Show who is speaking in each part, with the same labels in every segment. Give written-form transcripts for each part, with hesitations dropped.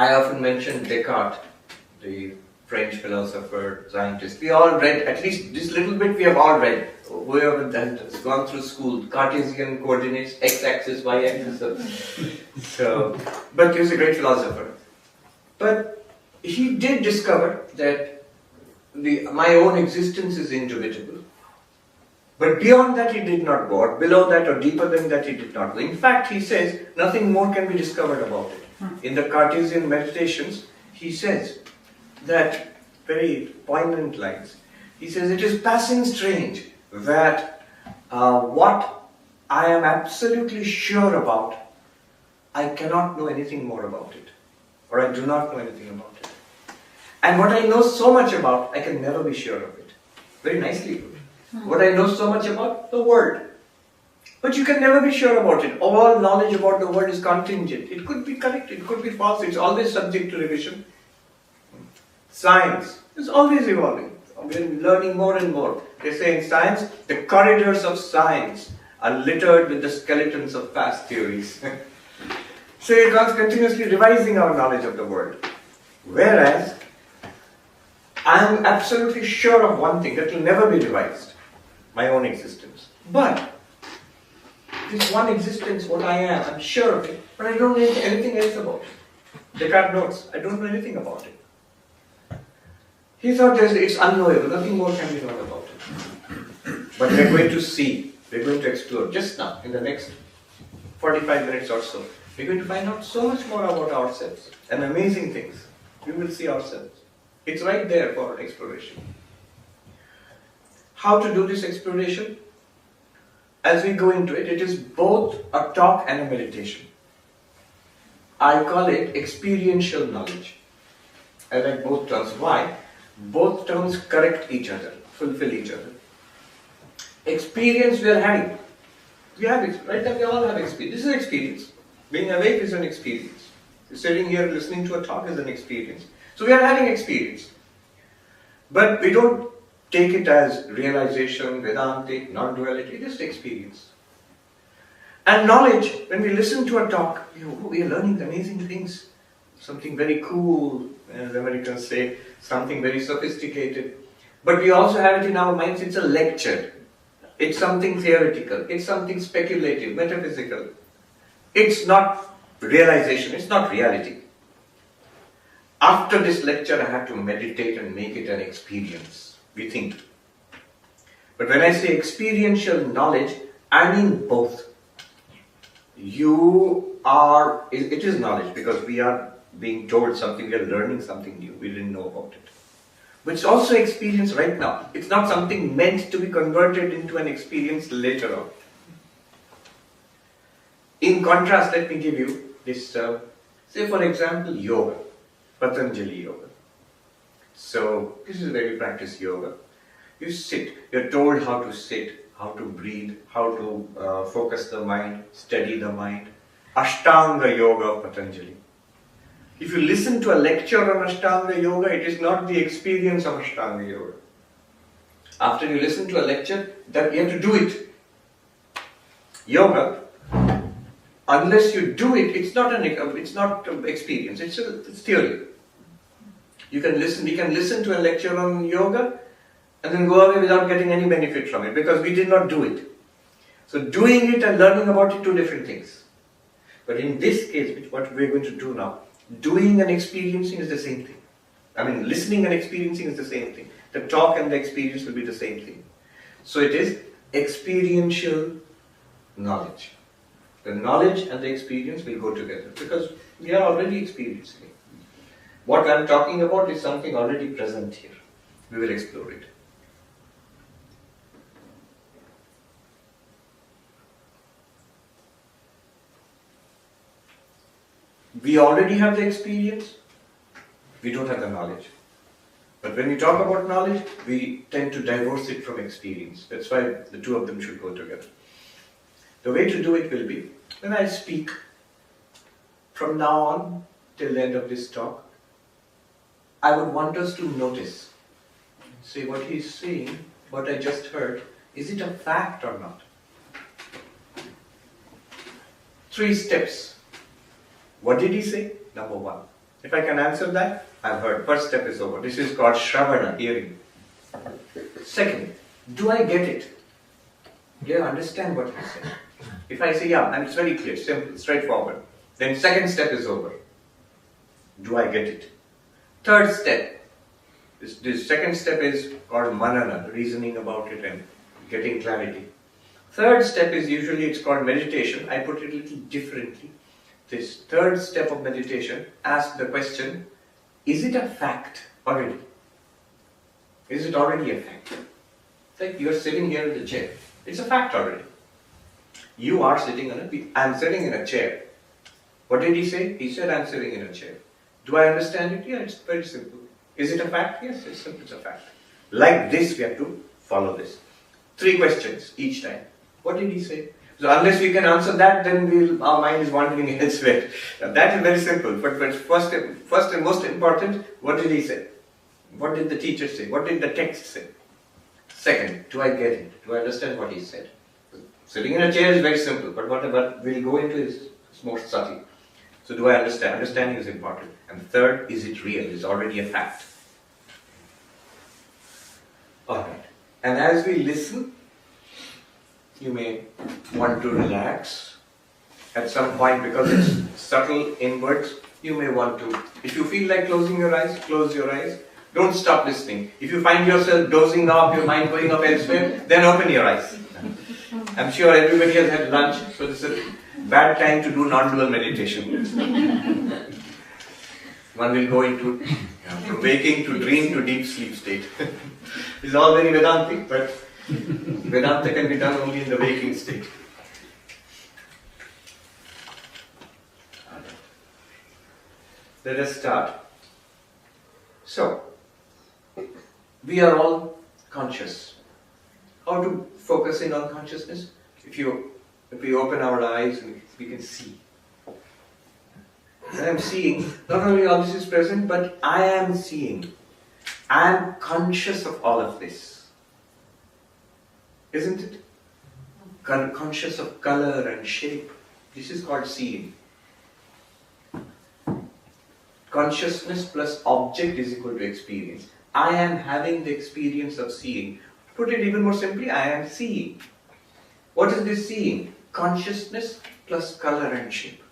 Speaker 1: I often mention Descartes, the French philosopher, scientist. We all read, at least this little bit we have all read. Whoever has gone through school, Cartesian coordinates, x-axis, y-axis. But he was a great philosopher. But he did discover that my own existence is indubitable. But beyond that he did not go, or below that or deeper than that he did not go. In fact, he says nothing more can be discovered about it. In the Cartesian meditations, he says that very poignant lines. He says, it is passing strange that what I am absolutely sure about, I cannot know anything more about it. Or I do not know anything about it. And what I know so much about, I can never be sure of it. Very nicely put. What I know so much about, the world. But you can never be sure about it. All knowledge about the world is contingent. It could be correct, it could be false, it's always subject to revision. Science is always evolving. We're learning more and more. They say in science, the corridors of science are littered with the skeletons of past theories. So it was continuously revising our knowledge of the world. Whereas, I am absolutely sure of one thing, that will never be revised. My own existence. But, this one existence, what I am, I'm sure of it, but I don't know anything else about it. Descartes notes, I don't know anything about it. He thought it's unknowable, nothing more can be known about it. But we're going to see, we're going to explore just now, in the next 45 minutes or so. We're going to find out so much more about ourselves and amazing things. We will see ourselves. It's right there for exploration. How to do this exploration? As we go into it, it is both a talk and a meditation. I call it experiential knowledge. I like both terms. Why? Both terms correct each other, fulfill each other. Experience we are having. We have it, right? We all have experience. This is experience. Being awake is an experience. Sitting here listening to a talk is an experience. So we are having experience. But we don't take it as realization, Vedantic, non-duality, just experience. And knowledge, when we listen to a talk, we are learning amazing things. Something very cool, as Americans say, something very sophisticated. But we also have it in our minds, it's a lecture. It's something theoretical, it's something speculative, metaphysical. It's not realization, it's not reality. After this lecture, I have to meditate and make it an experience. We think. But when I say experiential knowledge, I mean both. It is knowledge because we are being told something, we are learning something new, we didn't know about it. But it's also experience right now. It's not something meant to be converted into an experience later on. In contrast, let me give you this, say for example, yoga, Patanjali yoga. So, this is where you practice yoga. You sit, you're told how to sit, how to breathe, how to focus the mind, steady the mind. Ashtanga yoga of Patanjali. If you listen to a lecture on Ashtanga yoga, it is not the experience of Ashtanga yoga. After you listen to a lecture, that you have to do it. Yoga, unless you do it, it's not experience, it's theory. We can listen to a lecture on yoga and then go away without getting any benefit from it because we did not do it. So doing it and learning about it, two different things. But in this case, which what we're going to do now, doing and experiencing is the same thing. I mean, listening and experiencing is the same thing. The talk and the experience will be the same thing. So it is experiential knowledge. The knowledge and the experience will go together because we are already experiencing it. What I am talking about is something already present here. We will explore it. We already have the experience, we don't have the knowledge. But when we talk about knowledge, we tend to divorce it from experience. That's why the two of them should go together. The way to do it will be, when I speak, from now on till the end of this talk, I would want us to notice, say what he's saying, what I just heard, is it a fact or not? 3 steps. What did he say? Number 1. If I can answer that, I've heard. First step is over. This is called Shravana, hearing. Second, do I get it? Do I understand what he said? If I say, yeah, and it's very clear, simple, straightforward, then second step is over. Do I get it? Third step, this second step is called manana, reasoning about it and getting clarity. Third step is usually, it's called meditation. I put it a little differently. This third step of meditation, ask the question, is it a fact already? Is it already a fact? It's like you're sitting here in the chair. It's a fact already. You are sitting on I'm sitting in a chair. What did he say? He said, I'm sitting in a chair. Do I understand it? Yeah, it's very simple. Is it a fact? Yes, it's simple, it's a fact. Like this, we have to follow this. 3 questions each time. What did he say? So unless we can answer that, then our mind is wandering elsewhere. Now, that is very simple. But first and most important, what did he say? What did the teacher say? What did the text say? Second, do I get it? Do I understand what he said? Sitting in a chair is very simple, but what we'll go into is more subtle. So do I understand? Understanding is important. And third, is it real? Is already a fact. Alright. And as we listen, you may want to relax. At some point, because it's subtle inwards, you may want to, if you feel like closing your eyes, close your eyes. Don't stop listening. If you find yourself dozing off, your mind going off elsewhere, then open your eyes. I'm sure everybody has had lunch, so this is a bad time to do non-dual meditation. One will go into from waking to dream to deep sleep state. It's all very Vedantic, but Vedanta can be done only in the waking state. Let us start. So, we are all conscious. How to focus in on consciousness? If we open our eyes, we can see. I am seeing, not only all this is present, but I am seeing. I am conscious of all of this. Isn't it? Conscious of color and shape. This is called seeing. Consciousness plus object is equal to experience. I am having the experience of seeing. To put it even more simply, I am seeing. What is this seeing? Consciousness plus color and shape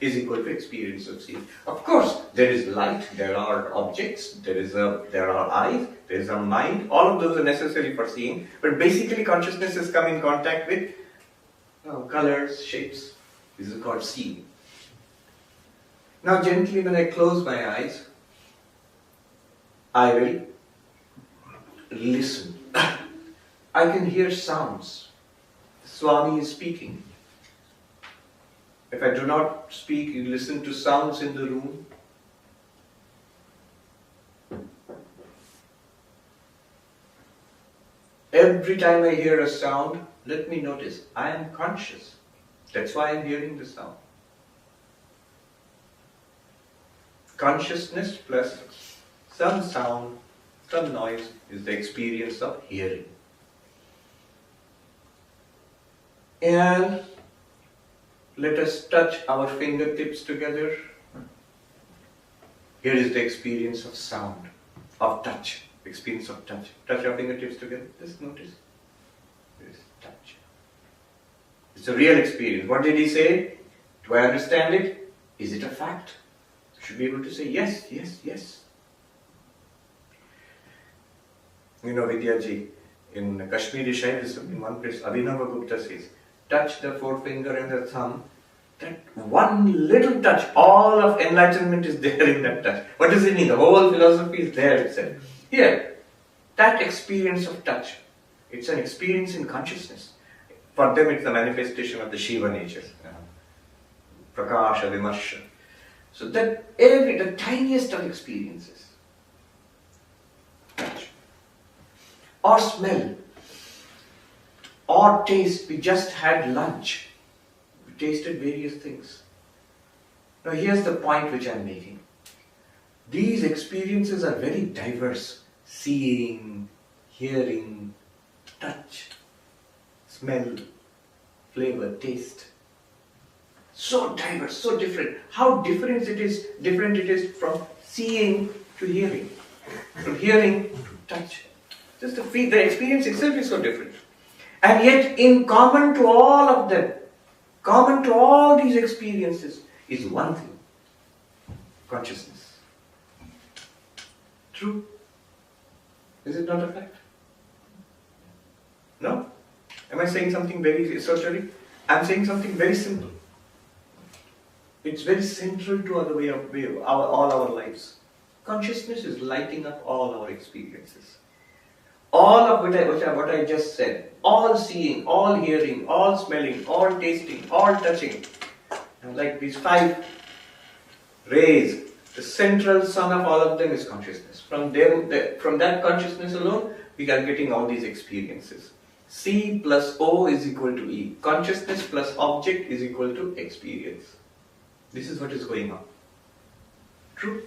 Speaker 1: is equal to experience of seeing. Of course, there is light, there are objects, there are eyes, there is a mind. All of those are necessary for seeing. But basically, consciousness has come in contact with colors, shapes. This is called seeing. Now, gently, when I close my eyes, I will listen. I can hear sounds. Swami is speaking. If I do not speak, you listen to sounds in the room. Every time I hear a sound, let me notice, I am conscious. That's why I am hearing the sound. Consciousness plus some sound, some noise is the experience of hearing. And let us touch our fingertips together. Here is the experience of sound, of touch, experience of touch. Touch our fingertips together, just notice. There is touch. It's a real experience. What did he say? Do I understand it? Is it a fact? You should be able to say yes, yes, yes. You know, Vidyaji, in Kashmiri Shaivism, in one place, Abhinavagupta says, touch the forefinger and the thumb. That one little touch, all of enlightenment is there in that touch. What does it mean? The whole philosophy is there itself. Here, that experience of touch, it's an experience in consciousness. For them, it's the manifestation of the Shiva nature. Prakasha, Vimarsha. So that the tiniest of experiences. Touch. Or smell. Or taste. We just had lunch. We tasted various things. Now here's the point which I'm making. These experiences are very diverse. Seeing, hearing, touch, smell, flavor, taste. So diverse, so different. How different it is from seeing to hearing, from hearing to touch. Just the experience itself is so different. And yet, in common to all of them, common to all these experiences, is one thing: consciousness. True? Is it not a fact? No? Am I saying something very esoteric? I'm saying something very simple. It's very central to all our lives. Consciousness is lighting up all our experiences. All of what I just said, all seeing, all hearing, all smelling, all tasting, all touching, and like these 5 rays, the central sun of all of them is consciousness. From that consciousness alone, we are getting all these experiences. C plus O is equal to E. Consciousness plus object is equal to experience. This is what is going on. True?